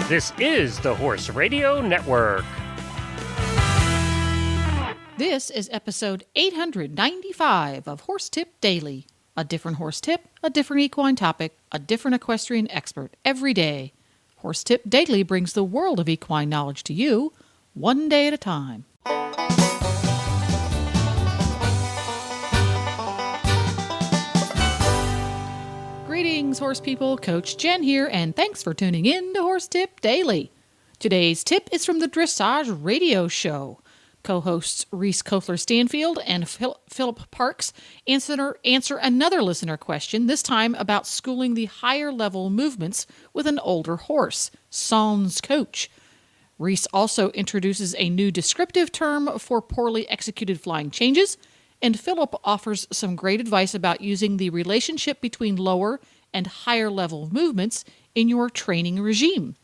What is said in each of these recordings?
This is the Horse Radio Network. This is episode 895 of Horse Tip Daily. A different horse tip, a different equine topic, a different equestrian expert every day. Horse Tip Daily brings the world of equine knowledge to you, one day at a time. Greetings, horse people. Coach Jen here, and thanks for tuning in to Horse Tip Daily. Today's tip is from the Dressage Radio Show. Co-hosts Reese Koffler-Stanfield and Philip Parks answer another listener question, this time about schooling the higher-level movements with an older horse, sans coach. Reese also introduces a new descriptive term for poorly executed flying changes, and Philip offers some great advice about using the relationship between lower and higher-level movements in your training regime.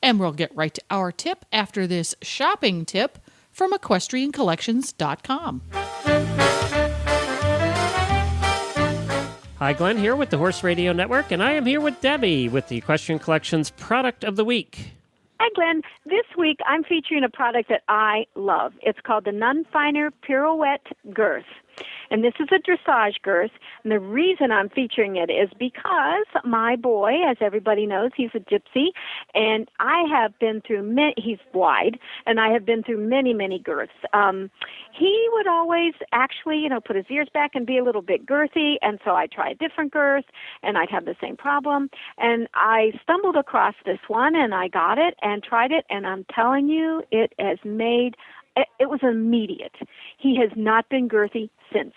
And we'll get right to our tip after this shopping tip from EquestrianCollections.com. Hi, Glenn here with the Horse Radio Network, and I am here with Debbie with the Equestrian Collections Product of the Week. Hi, Glenn. This week I'm featuring a product that I love. It's called the None Finer Pirouette Girth. And this is a dressage girth, and the reason I'm featuring it is because my boy, as everybody knows, he's a gypsy, and I have been through he's wide, and I have been through many, many girths. He would always actually, put his ears back and be a little bit girthy, and so I try a different girth, and I'd have the same problem. And I stumbled across this one, and I got it and tried it, and I'm telling you, it was immediate. He has not been girthy since.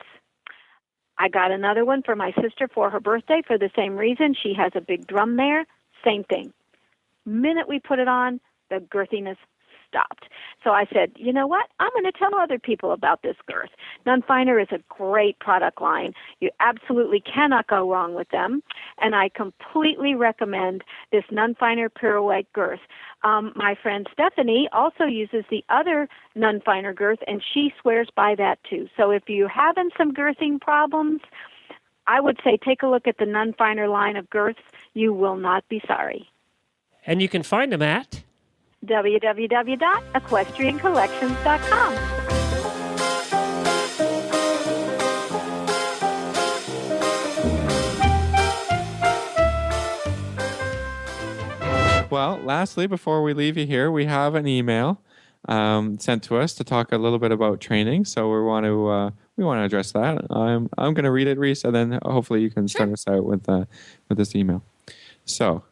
I got another one for my sister for her birthday for the same reason. She has a big drum there. Same thing. Minute we put it on, the girthiness stopped. So I said, you know what? I'm going to tell other people about this girth. None Finer is a great product line. You absolutely cannot go wrong with them. And I completely recommend this None Finer Pirouette girth. My friend Stephanie also uses the other None Finer girth, and she swears by that too. So if you're having some girthing problems, I would say take a look at the None Finer line of girths. You will not be sorry. And you can find them at www.equestriancollections.com. Well, lastly, before we leave you here, we have an email sent to us to talk a little bit about training. So we want to address that. I'm going to read it, Reese, and then hopefully you can start us out with this email. So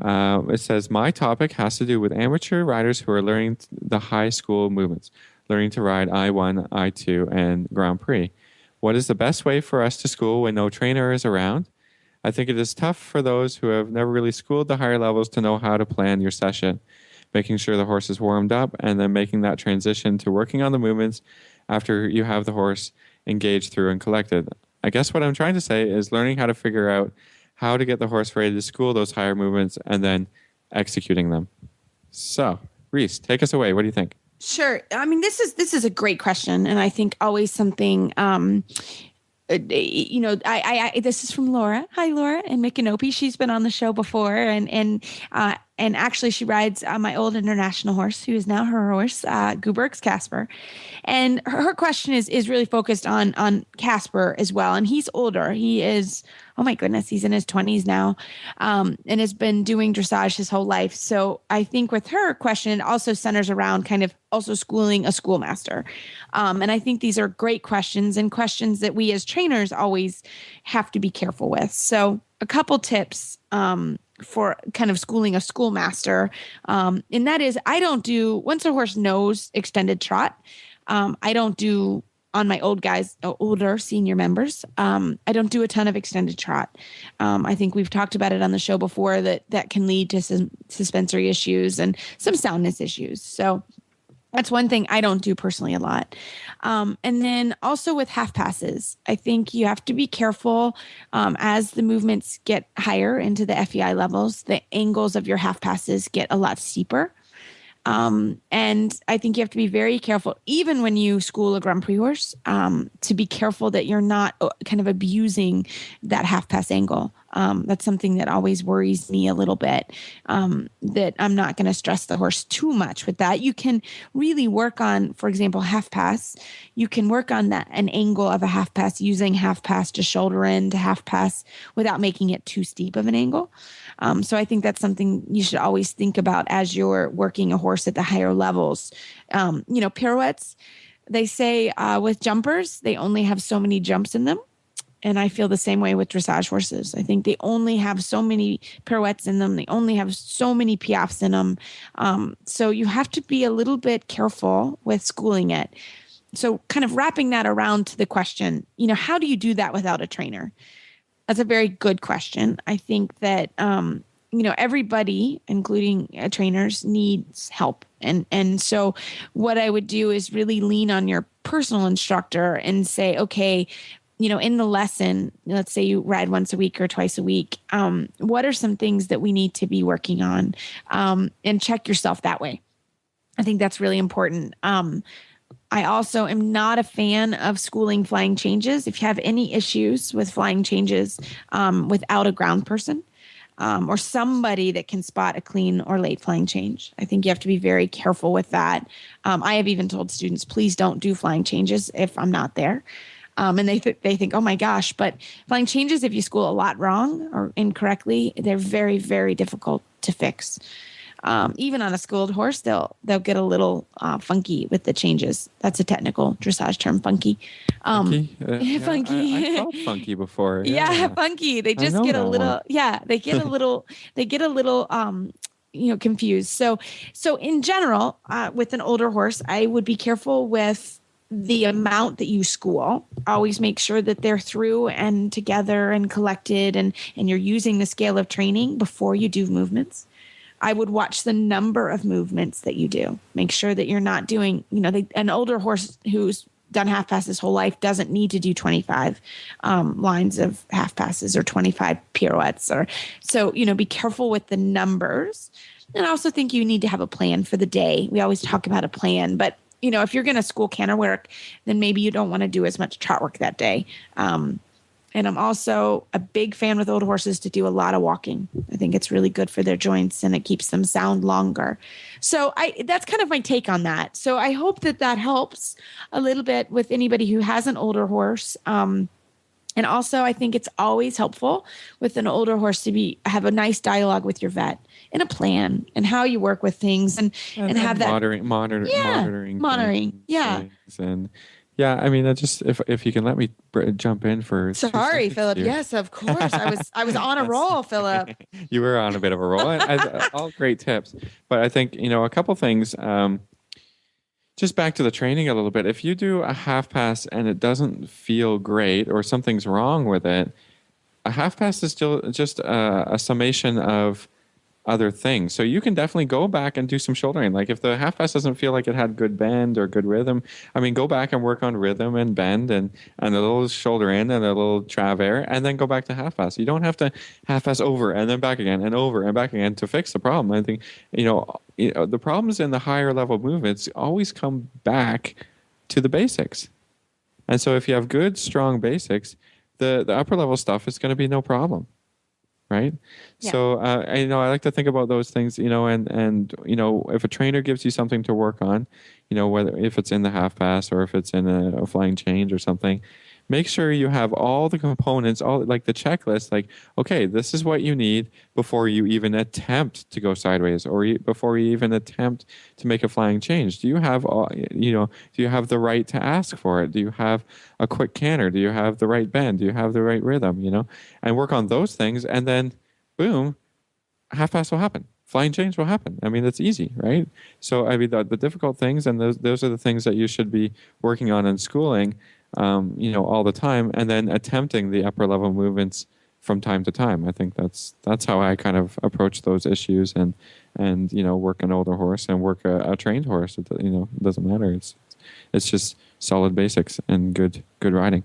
it says, my topic has to do with amateur riders who are learning the high school movements, learning to ride I1, I2, and Grand Prix. What is the best way for us to school when no trainer is around? I think it is tough for those who have never really schooled the higher levels to know how to plan your session, making sure the horse is warmed up, and then making that transition to working on the movements after you have the horse engaged through and collected. I guess what I'm trying to say is learning how to figure out how to get the horse ready to school those higher movements and then executing them. So, Reese, take us away. What do you think? Sure. I mean, this is a great question, and I think always something. This is from Laura. Hi, Laura, and Micanopy. She's been on the show before, and actually she rides my old international horse, who is now her horse, Guberg's Casper. And her question is really focused on Casper as well. And he's older. He is, oh my goodness, he's in his 20s now, and has been doing dressage his whole life. So I think with her question, it also centers around kind of also schooling a schoolmaster. And I think these are great questions, and questions that we as trainers always have to be careful with. So a couple tips for kind of schooling a schoolmaster. And that is, I don't do, once a horse knows extended trot, I don't do on my older senior members. I don't do a ton of extended trot. I think we've talked about it on the show before that can lead to some suspensory issues and some soundness issues. So that's one thing I don't do personally a lot. And then also with half passes, I think you have to be careful as the movements get higher into the FEI levels, the angles of your half passes get a lot steeper. And I think you have to be very careful, even when you school a Grand Prix horse, to be careful that you're not kind of abusing that half pass angle. That's something that always worries me a little bit, that I'm not going to stress the horse too much with that. You can really work on, for example, half pass. You can work on that, an angle of a half pass, using half pass to shoulder in to half pass without making it too steep of an angle. So I think that's something you should always think about as you're working a horse at the higher levels. Pirouettes, they say with jumpers, they only have so many jumps in them. And I feel the same way with dressage horses. I think they only have so many pirouettes in them. They only have so many piafs in them. So you have to be a little bit careful with schooling it. So kind of wrapping that around to the question, how do you do that without a trainer? That's a very good question. I think that, everybody, including trainers, needs help. And so what I would do is really lean on your personal instructor and say, okay, in the lesson, let's say you ride once a week or twice a week, what are some things that we need to be working on? And check yourself that way. I think that's really important. I also am not a fan of schooling flying changes. If you have any issues with flying changes without a ground person or somebody that can spot a clean or late flying change, I think you have to be very careful with that. I have even told students, please don't do flying changes if I'm not there. And they think, oh my gosh, but flying changes, if you school a lot wrong or incorrectly, they're very, very difficult to fix. Even on a schooled horse, they'll get a little funky with the changes. That's a technical dressage term, funky. Funky. Funky. I felt funky before. Yeah, funky. They just get a little. Yeah, they get a little. They get a little. Confused. So in general, with an older horse, I would be careful with the amount that you school. Always make sure that they're through and together and collected, and you're using the scale of training before you do movements. I would watch the number of movements that you do. Make sure that you're not doing, an older horse who's done half pass his whole life doesn't need to do 25 lines of half passes or 25 pirouettes. Be careful with the numbers. And I also think you need to have a plan for the day. We always talk about a plan, but if you're going to school canter work, then maybe you don't want to do as much trot work that day. And I'm also a big fan with old horses to do a lot of walking. I think it's really good for their joints and it keeps them sound longer. So that's kind of my take on that. So I hope that helps a little bit with anybody who has an older horse. And also I think it's always helpful with an older horse to have a nice dialogue with your vet and a plan and how you work with things and have that monitoring. Yeah. Things. And yeah, I mean, if you can let me jump in for. Sorry, Philip. Here. Yes, of course. I was on a roll, Philip. You were on a bit of a roll. All great tips, but I think a couple things. Just back to the training a little bit. If you do a half pass and it doesn't feel great or something's wrong with it, a half pass is still just a summation of other things. So you can definitely go back and do some shouldering. Like if the half pass doesn't feel like it had good bend or good rhythm, go back and work on rhythm and bend and a little shoulder in and a little travers, and then go back to half pass. You don't have to half pass over and then back again and over and back again to fix the problem. I think, the problems in the higher level movements always come back to the basics. And so if you have good, strong basics, the upper level stuff is going to be no problem. Right. Yeah. So, I like to think about those things, and if a trainer gives you something to work on, whether if it's in the half pass or if it's in a flying change or something, make sure you have all the components, all like the checklist, like, okay, this is what you need before you even attempt to go sideways or before you even attempt to make a flying change. Do you have, do you have the right to ask for it? Do you have a quick canter? Do you have the right bend? Do you have the right rhythm, and work on those things. And then boom, half pass will happen. Flying change will happen. It's easy, right? So, the difficult things, and those are the things that you should be working on in schooling, all the time, and then attempting the upper level movements from time to time. I think that's how I kind of approach those issues and work an older horse and work a trained horse. It doesn't matter. It's just solid basics and good riding.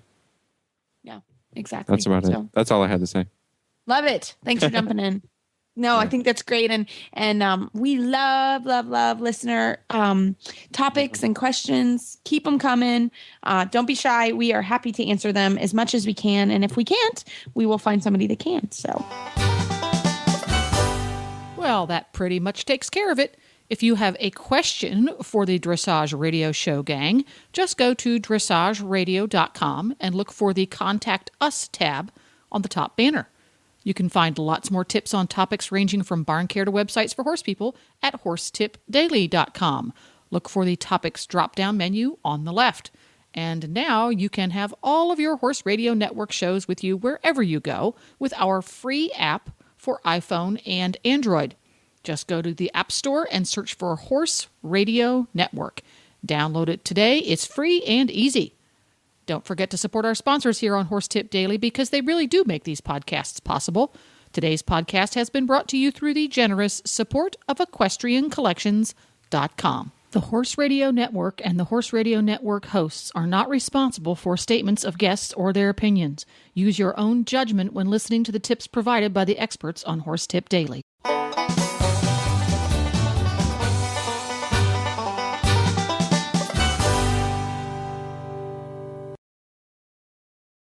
Yeah, exactly. That's about it. That's all I had to say. Love it. Thanks for jumping in. No, I think that's great. And we love listener topics and questions. Keep them coming. Don't be shy. We are happy to answer them as much as we can. And if we can't, we will find somebody that can. So. Well, that pretty much takes care of it. If you have a question for the Dressage Radio Show gang, just go to dressageradio.com and look for the Contact Us tab on the top banner. You can find lots more tips on topics ranging from barn care to websites for horse people at horsetipdaily.com. Look for the Topics drop-down menu on the left. And now you can have all of your Horse Radio Network shows with you wherever you go with our free app for iPhone and Android. Just go to the App Store and search for Horse Radio Network. Download it today. It's free and easy. Don't forget to support our sponsors here on Horse Tip Daily because they really do make these podcasts possible. Today's podcast has been brought to you through the generous support of EquestrianCollections.com. The Horse Radio Network and the Horse Radio Network hosts are not responsible for statements of guests or their opinions. Use your own judgment when listening to the tips provided by the experts on Horse Tip Daily.